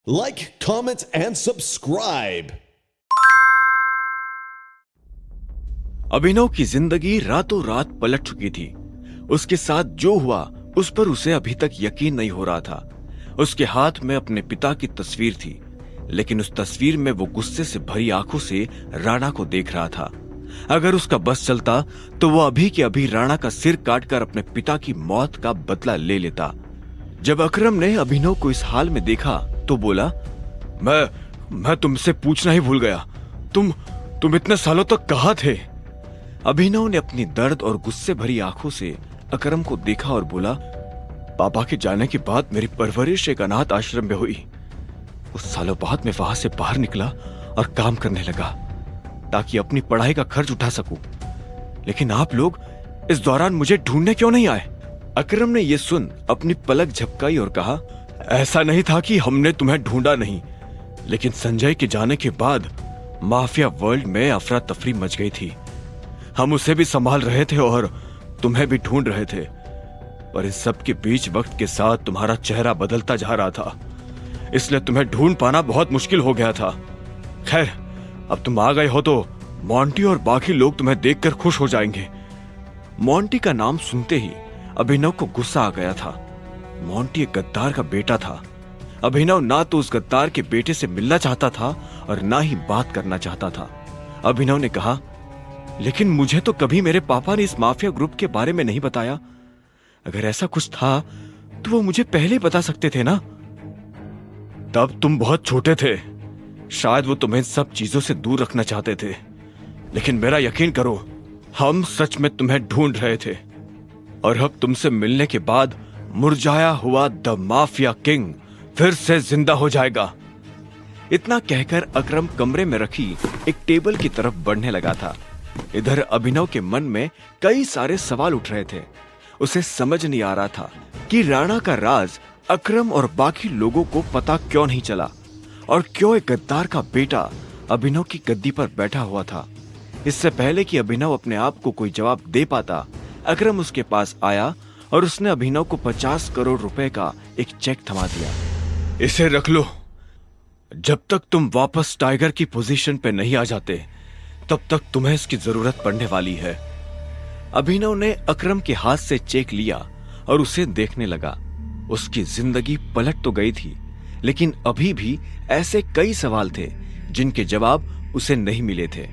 Like, comment, and subscribe. अभिनव की जिंदगी रातों रात पलट चुकी थी। उसके साथ जो हुआ उस पर उसे अभी तक यकीन नहीं हो रहा था। उसके हाथ में अपने पिता की तस्वीर थी, लेकिन उस तस्वीर में वो गुस्से से भरी आंखों से राणा को देख रहा था। अगर उसका बस चलता तो वो अभी के अभी राणा का सिर काटकर अपने पिता की मौत का बदला ले लेता। जब अकरम ने अभिनव को इस हाल में देखा तो बोला, मैं तुमसे पूछना ही भूल गया, तुम इतने सालों तक कहाँ थे? अभिनव ने अपनी दर्द और गुस्से भरी आंखों से अकरम को देखा और बोला, पापा के जाने के बाद मेरी परवरिश एक अनाथ आश्रम में हुई। उस सालों बाद मैं वहां से बाहर निकला और काम करने लगा ताकि अपनी पढ़ाई का खर्च उठा सकूं। लेकिन आप लोग इस दौरान मुझे ढूंढने क्यों नहीं आए? अकरम ने यह सुन अपनी पलक झपकाई और कहा, ऐसा नहीं था कि हमने तुम्हें ढूंढा नहीं, लेकिन संजय के जाने के बाद माफिया वर्ल्ड में अफरा तफरी मच गई थी। हम उसे भी संभाल रहे थे और तुम्हें भी ढूंढ रहे थे, पर इस सब के बीच वक्त के साथ तुम्हारा चेहरा बदलता जा रहा था, इसलिए तुम्हें ढूंढ पाना बहुत मुश्किल हो गया था। खैर, अब तुम आ गए हो तो मोंटी और बाकी लोग तुम्हें देखकर खुश हो जाएंगे। मोंटी का नाम सुनते ही अभिनव को गुस्सा आ गया था। मोंटी एक गद्दार का बेटा था। अभिनव ना तो उस गद्दार के बेटे से मिलना चाहता था और ना ही बात करना चाहता था। अभिनव ने कहा, लेकिन मुझे तो कभी मेरे पापा ने इस माफिया ग्रुप के बारे में नहीं बताया। अगर ऐसा कुछ था तो वो मुझे पहले बता सकते थे ना। तब तुम बहुत छोटे थे, शायद वो तुम्हें सब चीजों से दूर रखना चाहते थे, लेकिन मेरा यकीन करो, हम सच में तुम्हें ढूंढ रहे थे। और अब तुमसे मिलने के बाद मुरझाया हुआ द माफिया किंग फिर से जिंदा हो जाएगा। इतना कहकर अकरम कमरे में रखी एक टेबल की तरफ बढ़ने लगा था। इधर अभिनव के मन में कई सारे सवाल उठ रहे थे। उसे समझ नहीं आ रहा था कि राणा का राज अकरम और बाकी लोगों को पता क्यों नहीं चला और क्यों एक गद्दार का बेटा अभिनव की गद्दी पर बैठा हुआ था। इससे पहले कि अभिनव अपने आप को कोई जवाब दे पाता, अकरम उसके पास आया और उसने अभिनव को 50 करोड़ रुपए का एक चेक थमा दिया। इसे रख लो, जब तक तुम वापस टाइगर की पोजीशन पे नहीं आ जाते तब तक तुम्हें इसकी जरूरत पड़ने वाली है। अभिनव ने अकरम के हाथ से चेक लिया और उसे देखने लगा। उसकी जिंदगी पलट तो गई थी, लेकिन अभी भी ऐसे कई सवाल थे जिनके जवाब उसे नहीं मिले थे।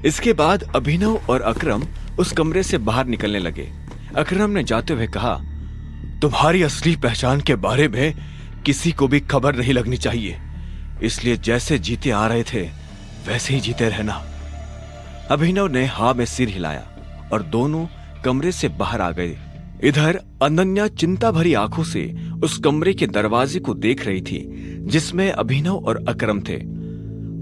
इसके बाद अभिनव और अकरम उस कमरे से बाहर निकलने लगे। अकरम ने जाते हुए कहा, तुम्हारी असली पहचान के बारे में किसी को भी खबर नहीं लगनी चाहिए, इसलिए जैसे जीते आ रहे थे वैसे ही जीते रहना। अभिनव ने हाँ में सिर हिलाया और दोनों कमरे से बाहर आ गए। इधर अनन्या चिंता भरी आंखों से उस कमरे के दरवाजे को देख रही थी जिसमें अभिनव और अकरम थे।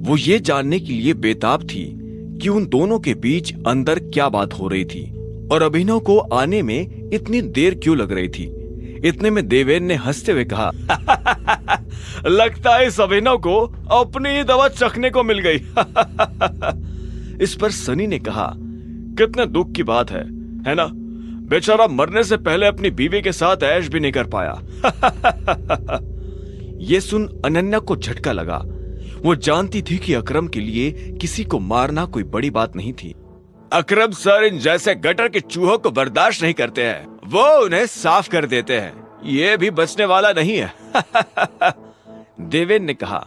वो ये जानने के लिए बेताब थी कि उन दोनों के बीच अंदर क्या बात हो रही थी और अभिनव को आने में इतनी देर क्यों लग रही थी। इतने में देवेन ने हंसते हुए कहा, लगता है इस अभिनव को अपनी ही दवा चखने को मिल गई। इस पर सनी ने कहा, कितने दुख की बात है ना? बेचारा मरने से पहले अपनी बीवी के साथ ऐश भी नहीं कर पाया। ये सुन अनन्या को झटका लगा। वो जानती थी कि अकरम के लिए किसी को मारना कोई बड़ी बात नहीं थी। अकरम सर इन जैसे गटर के चूहों को बर्दाश्त नहीं करते हैं, वो उन्हें साफ कर देते हैं। ये भी बचने वाला नहीं है। देवेन ने कहा,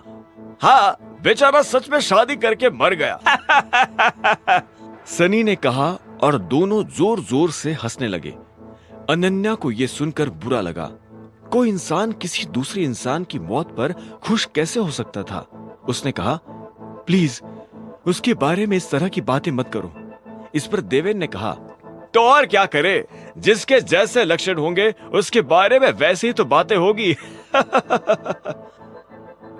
हाँ, बेचारा सच में शादी करके मर गया। सनी ने कहा और दोनों जोर जोर से हंसने लगे। अनन्या को यह सुनकर बुरा लगा। कोई इंसान किसी दूसरे इंसान की मौत पर खुश कैसे हो सकता था? उसने कहा, प्लीज उसके बारे में इस तरह की बातें मत करो। इस पर देवेन ने कहा, तो और क्या करे, जिसके जैसे लक्षण होंगे उसके बारे में वैसे ही तो बातें होगी।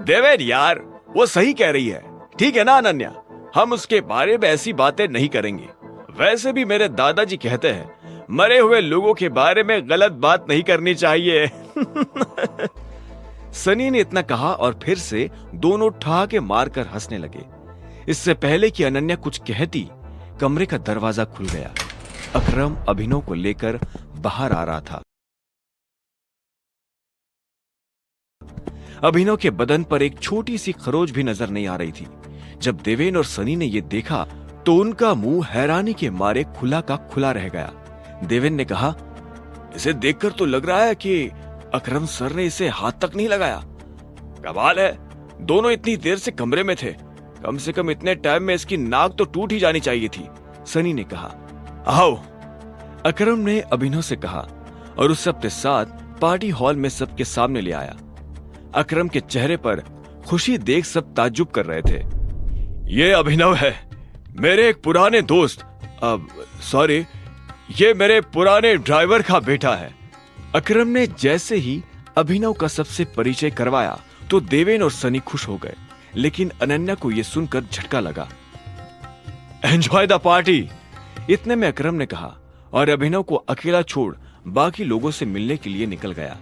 देवेन यार, वो सही कह रही है, ठीक है ना अनन्या? हम उसके बारे में ऐसी बातें नहीं करेंगे। वैसे भी मेरे दादाजी कहते हैं, मरे हुए लोगों के बारे में गलत बात नहीं करनी चाहिए। सनी ने इतना कहा और फिर से दोनों ठहाके मारकर हंसने लगे। इससे पहले कि अनन्या कुछ कहती, कमरे का दरवाजा खुल गया। अकरम अभिनव को लेकर बाहर आ रहा था। अभिनव के बदन पर एक छोटी सी खरोच भी नजर नहीं आ रही थी। जब देवेन और सनी ने ये देखा तो उनका मुंह हैरानी के मारे खुला का खुला रह गया। देवेन ने कहा, इसे देखकर तो लग रहा है कि अकरम सर ने इसे हाथ तक नहीं लगाया। कमाल है, दोनों इतनी देर से कमरे में थे, कम से कम इतने टाइम में इसकी नाक तो टूट ही जानी चाहिए थी। सनी ने कहा, आओ, अकरम ने अभिनव से कहा और उसे अपने साथ पार्टी हॉल में सबके सामने ले आया। अकरम के चेहरे पर खुशी देख सब ताज्जुब कर रहे थे। ये अभिनव है, मेरे एक पुराने दोस्त, सॉरी, ये मेरे पुराने ड्राइवर का बेटा है। अकरम ने जैसे ही अभिनव का सबसे परिचय करवाया तो देवेन और सनी खुश हो गए, लेकिन अनन्या को यह सुनकर झटका लगा। एंजॉय द पार्टी, इतने में अकरम ने कहा और अभिनव को अकेला छोड़ बाकी लोगों से मिलने के लिए निकल गया।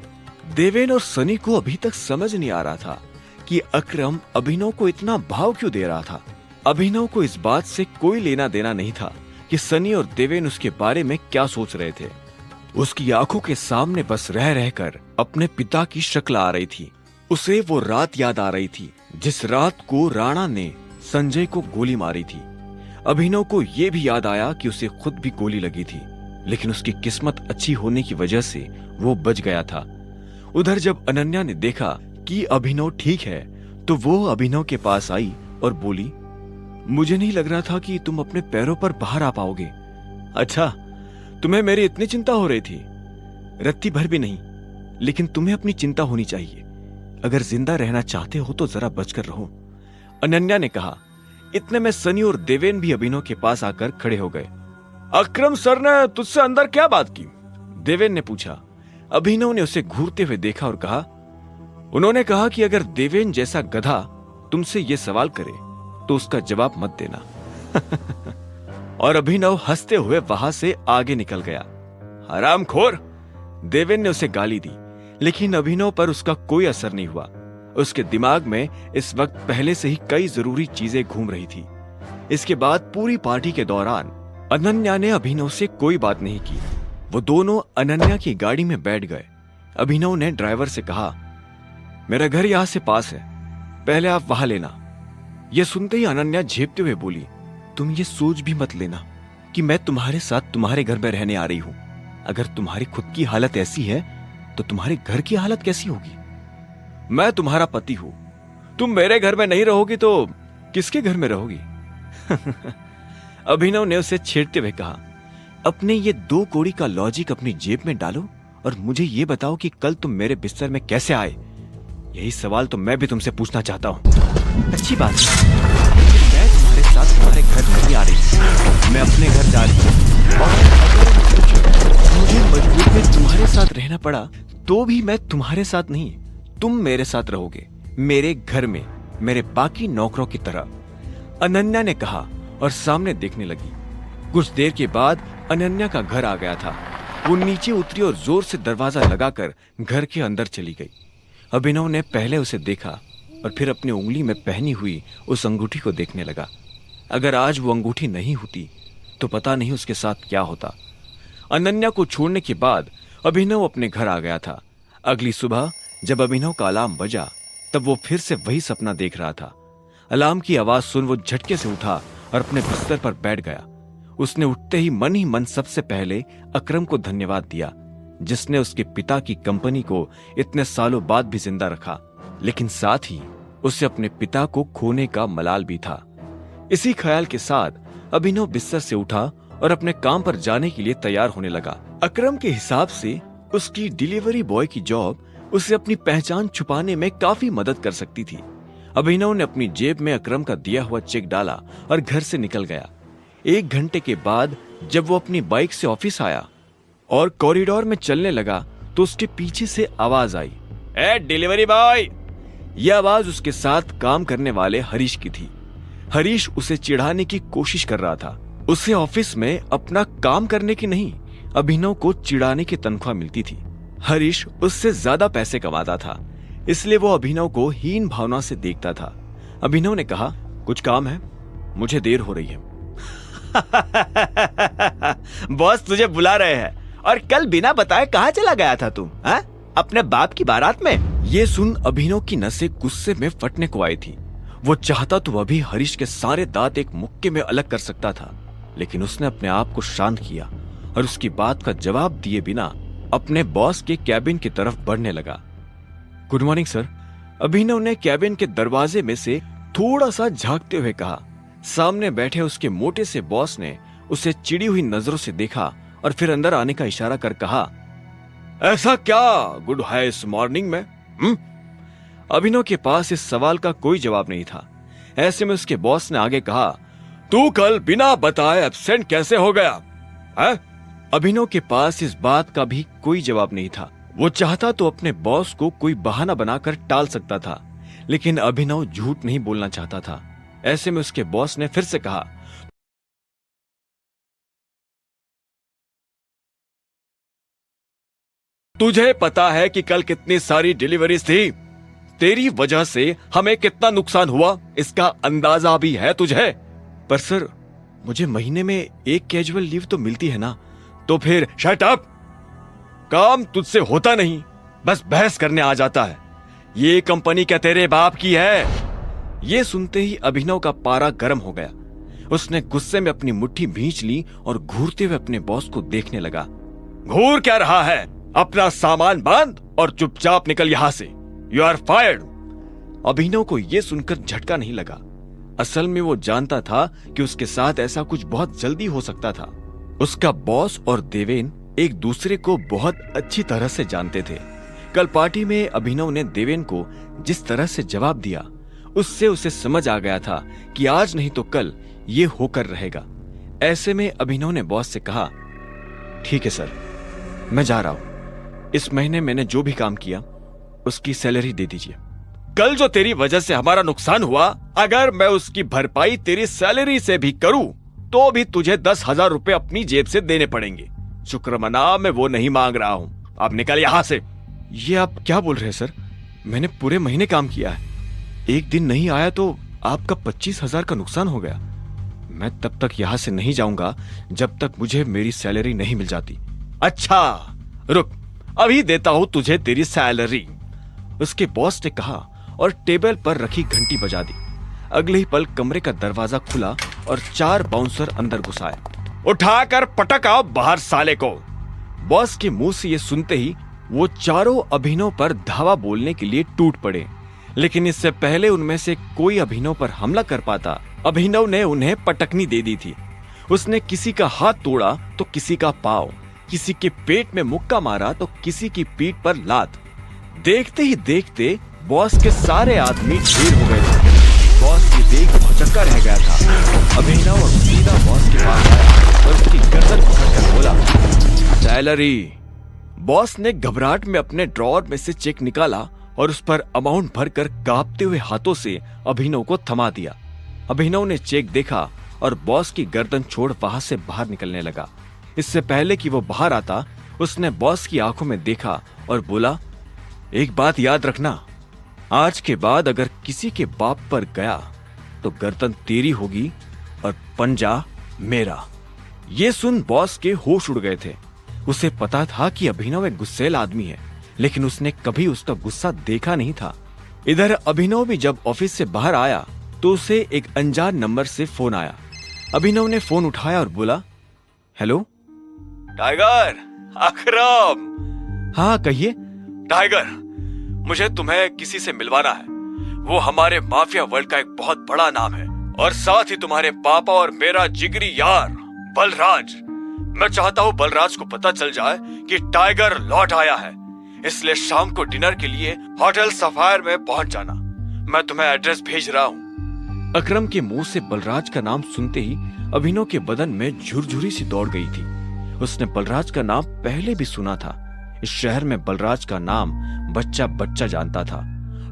देवेन और सनी को अभी तक समझ नहीं आ रहा था कि अकरम अभिनव को इतना भाव क्यों दे रहा था। अभिनव को इस बात से कोई लेना देना नहीं था कि सनी और देवेन उसके बारे में क्या सोच रहे थे। उसकी आंखों के सामने बस रह रहकर अपने पिता की शक्ल आ रही थी। उसे वो रात याद आ रही थी जिस रात को राणा ने संजय को गोली मारी थी। अभिनव को यह भी याद आया कि उसे खुद भी गोली लगी थी, लेकिन उसकी किस्मत अच्छी होने की वजह से वो बच गया था। उधर जब अनन्या ने देखा कि अभिनव ठीक है तो वो अभिनव के पास आई और बोली, मुझे नहीं लग रहा था कि तुम अपने पैरों पर बाहर आ पाओगे। अच्छा, तुम्हें मेरी इतनी चिंता हो रही थी? रत्ती भर भी नहीं, लेकिन तुम्हें अपनी चिंता होनी चाहिए। अगर जिंदा रहना चाहते हो तो जरा बचकर रहो, अनन्या ने कहा। इतने में सनी और देवेन भी अभिनव के पास आकर खड़े हो गए। अकरम सर ने तुझसे अंदर क्या बात की? देवेन ने पूछा। अभिनव ने उसे घूरते हुए देखा और कहा, उन्होंने कहा कि अगर देवेन जैसा गधा तुमसे यह सवाल करे तो उसका जवाब मत देना। और अभिनव हंसते हुए वहां से आगे निकल गया। हरामखोर, देवेन ने उसे गाली दी, लेकिन अभिनव पर उसका कोई असर नहीं हुआ। उसके दिमाग में इस वक्त पहले से ही कई जरूरी चीजें घूम रही थी। इसके बाद पूरी पार्टी के दौरान अनन्या ने अभिनव से कोई बात नहीं की। वो दोनों अनन्या की गाड़ी में बैठ गए। अभिनव ने ड्राइवर से कहा, मेरा घर यहां से पास है, पहले आप वहां लेना। यह सुनते ही अनन्या झेपते हुए बोली, तुम ये सोच भी मत लेना कि मैं तुम्हारे साथ तुम्हारे घर में रहने आ रही हूं। अगर तुम्हारी खुद की हालत ऐसी है तो तुम्हारे घर की हालत कैसी होगी? मैं तुम्हारा पति हूं, तुम मेरे घर में नहीं रहोगी तो किसके घर में रहोगी? अभिनव ने उसे छेड़ते हुए कहा, अपने ये 2 कौड़ी का लॉजिक अपनी जेब में डालो और मुझे ये बताओ कि कल तुम मेरे बिस्तर में कैसे आए? यही सवाल तो मैं भी तुमसे पूछना चाहता हूँ। अच्छी बात है, मैं तुम्हारे साथ तुम्हारे घर नहीं आ रही, मैं अपने घर जा रही हूँ। और अगर मुझे मजबूरी में तुम्हारे साथ रहना पड़ा तो भी मैं तुम्हारे साथ नहीं, तुम मेरे साथ रहोगे, मेरे घर में, मेरे बाकी नौकरों की तरह, अनन्या ने कहा और सामने देखने लगी। कुछ देर के बाद अनन्या का घर आ गया था। वो नीचे उतरी और जोर से दरवाजा लगाकर घर के अंदर चली गई। अभिनव ने पहले उसे देखा और फिर अपनी उंगली में पहनी हुई उस अंगूठी को देखने लगा। अगर आज वो अंगूठी नहीं होती तो पता नहीं उसके साथ क्या होता। अनन्या को छोड़ने के बाद अभिनव अपने घर आ गया था। अगली सुबह जब अभिनव का अलार्म बजा तब वो फिर से वही सपना देख रहा था। अलार्म की आवाज सुन वो झटके से उठा और अपने बिस्तर पर बैठ गया। उसने उठते ही मन सबसे पहले अकरम को धन्यवाद दिया, जिसने उसके पिता की कंपनी को इतने सालों बाद भी जिंदा रखा, लेकिन साथ ही उसे अपने पिता को खोने का मलाल भी था। इसी ख्याल के साथ अभिनव बिस्तर से उठा और अपने काम पर जाने के लिए तैयार होने लगा। अकरम के हिसाब से उसकी डिलीवरी बॉय की जॉब उसे अपनी पहचान छुपाने में काफी मदद कर सकती थी। अभिनव ने अपनी जेब में अकरम का दिया हुआ चेक डाला और घर से निकल गया। 1 घंटे के बाद जब वो अपनी बाइक से ऑफिस आया और कॉरिडोर में चलने लगा तो उसके पीछे से आवाज आई, ए डिलीवरी बॉय। यह आवाज उसके साथ काम करने वाले हरीश की थी। हरीश उसे चिढ़ाने की कोशिश कर रहा था। उसे ऑफिस में अपना काम करने की नहीं, अभिनव को चिढ़ाने की तनख्वाह मिलती थी। हरीश उससे ज्यादा पैसे कमाता था, इसलिए वो अभिनव को हीन भावना से देखता था। अभिनव ने कहा, कुछ काम है, मुझे देर हो रही है। बॉस तुझे बुला रहे हैं। और कल बिना बताए कहाँ चला गया था तुम? अपने बाप की बारात में? ये सुन अभिनव की नसें गुस्से में फटने को आई थी। वो चाहता तो अभी हरीश के सारे दांत एक मुक्के में अलग कर सकता था, लेकिन उसने अपने आप को शांत किया और उसकी बात का जवाब दिए बिना अपने बॉस के कैबिन की तरफ बढ़ने लगा। Good morning sir. अभिनव ने कैबिन के दरवाजे में से थोड़ा सा झांकते हुए कहा। सामने बैठे उसके मोटे से बॉस ने उसे चिड़ी हुई नजरों से देखा और फिर अंदर आने का इशारा कर कहा, ऐसा क्या गुड है इस मॉर्निंग में? अभिनव के पास इस सवाल का कोई जवाब नहीं था। ऐसे में उसके बॉस ने आगे कहा, तू कल बिना बताए एब्सेंट कैसे हो गया है? अभिनव के पास इस बात का भी कोई जवाब नहीं था। वो चाहता तो अपने बॉस को कोई बहाना बनाकर टाल सकता था, लेकिन अभिनव झूठ नहीं बोलना चाहता था। ऐसे में उसके बॉस ने फिर से कहा, तुझे पता है कि कल कितनी सारी डिलीवरीज थी? तेरी वजह से हमें कितना नुकसान हुआ इसका अंदाजा भी है तुझे? पर सर, मुझे महीने में एक कैजुअल लीव तो मिलती है ना। तो फिर शट अप। काम तुझसे होता नहीं, बस बहस करने आ जाता है। ये कंपनी क्या तेरे बाप की है? ये सुनते ही अभिनव का पारा गर्म हो गया। उसने गुस्से में अपनी मुट्ठी भींच ली और घूरते हुए अपने बॉस को देखने लगा। घूर क्या रहा है? अपना सामान बांध और चुपचाप निकल यहां से। You are fired. अभिनव को यह सुनकर झटका नहीं लगा। असल में वो जानता था कि उसके साथ ऐसा कुछ बहुत जल्दी हो सकता था। उसका बॉस और देवेन एक दूसरे को बहुत अच्छी तरह से जानते थे। कल पार्टी में अभिनव ने देवेन को जिस तरह से जवाब दिया, उससे उसे समझ आ गया था कि आज नहीं तो कल ये होकर रहेगा। ऐसे में अभिनव ने बॉस से कहा, ठीक है सर, मैं जा रहा हूं। इस महीने मैंने जो भी काम किया उसकी सैलरी दे दीजिए। कल जो तेरी वजह से हमारा नुकसान हुआ, अगर मैं उसकी भरपाई तेरी सैलरी से भी करूं तो भी तुझे 10,000 रुपए अपनी जेब से देने पड़ेंगे। शुक्र मना, मैं वो नहीं मांग रहा हूं। अब निकल यहां से। ये आप क्या बोल रहे हैं सर? मैंने पूरे महीने काम किया है। एक दिन नहीं आया तो आपका 25,000 का नुकसान हो गया। मैं तब तक यहां से नहीं जाऊंगा जब तक मुझे मेरी सैलरी नहीं मिल जाती। अच्छा रुक, अभी देता हूं तुझे तेरी सैलरी, उसके बॉस ने कहा और टेबल पर रखी घंटी बजा दी। अगले ही पल कमरे का दरवाजा खुला और 4 बाउंसर अंदर घुस आए। उठाकर पटक आओ बाहर साले को। बॉस के मुंह से ये सुनते ही वो चारों अभिनव पर धावा बोलने के लिए टूट पड़े, लेकिन इससे पहले उनमें से कोई अभिनव पर हमला कर पाता, अभिनव ने उन्हें पटकनी दे दी थी। उसने किसी का हाथ तोड़ा तो किसी का पांव, किसी के पेट में मुक्का मारा तो किसी की पीठ पर लात। देखते ही देखते बॉस के सारे आदमी ढेर हो गए थे। बॉस की देख भौचक्का रह गया था। अभिनव और सीधा बॉस के पास आया और उसकी गर्दन पकड़कर बोला, सैलरी। बॉस ने घबराहट में अपने ड्रॉअर में से चेक निकाला और उस पर अमाउंट भरकर कांपते हुए हाथों से अभिनव को थमा दिया। अभिनव ने चेक देखा और बॉस की गर्दन छोड़ वहां से बाहर निकलने लगा। इससे पहले कि वो बाहर आता, उसने बॉस की आंखों में देखा और बोला, एक बात याद रखना, आज के बाद अगर किसी के बाप पर गया तो गर्दन तेरी होगी और पंजा मेरा। ये सुन बॉस के होश उड़ गए थे। उसे पता था कि अभिनव एक गुस्सैल आदमी है, लेकिन उसने कभी उसका गुस्सा देखा नहीं था। इधर अभिनव भी जब ऑफिस से बाहर आया तो उसे एक अनजान नंबर से फोन आया। अभिनव ने फोन उठाया और बोला, हेलो टाइगर, अकरम। हाँ कहिए। टाइगर, मुझे तुम्हें किसी से मिलवाना है। वो हमारे माफिया वर्ल्ड का एक बहुत बड़ा नाम है और साथ ही तुम्हारे पापा और मेरा जिगरी यार बलराज। मैं चाहता हूँ बलराज को पता चल जाए कि टाइगर लौट आया है, इसलिए शाम को डिनर के लिए होटल सफायर में पहुंच जाना। मैं तुम्हें एड्रेस भेज रहा हूँ। अकरम के मुंह से बलराज का नाम सुनते ही अभिनव के बदन में झुरझुरी सी दौड़ गई थी। उसने बलराज का नाम पहले भी सुना था। इस शहर में बलराज का नाम बच्चा बच्चा जानता था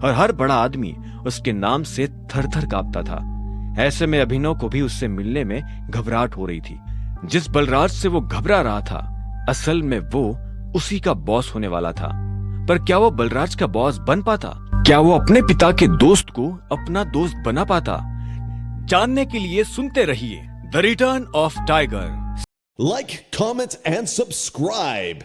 और हर बड़ा आदमी उसके नाम से थर थर कांपता था। ऐसे में अभिनव को भी उससे मिलने में घबराहट हो रही थी। जिस बलराज से वो घबरा रहा था, असल में वो उसी का बॉस होने वाला था। पर क्या वो बलराज का बॉस बन पाता? क्या वो अपने पिता के दोस्त को अपना दोस्त बना पाता? जानने के लिए सुनते रहिए the return of tiger. Like, comment, and subscribe.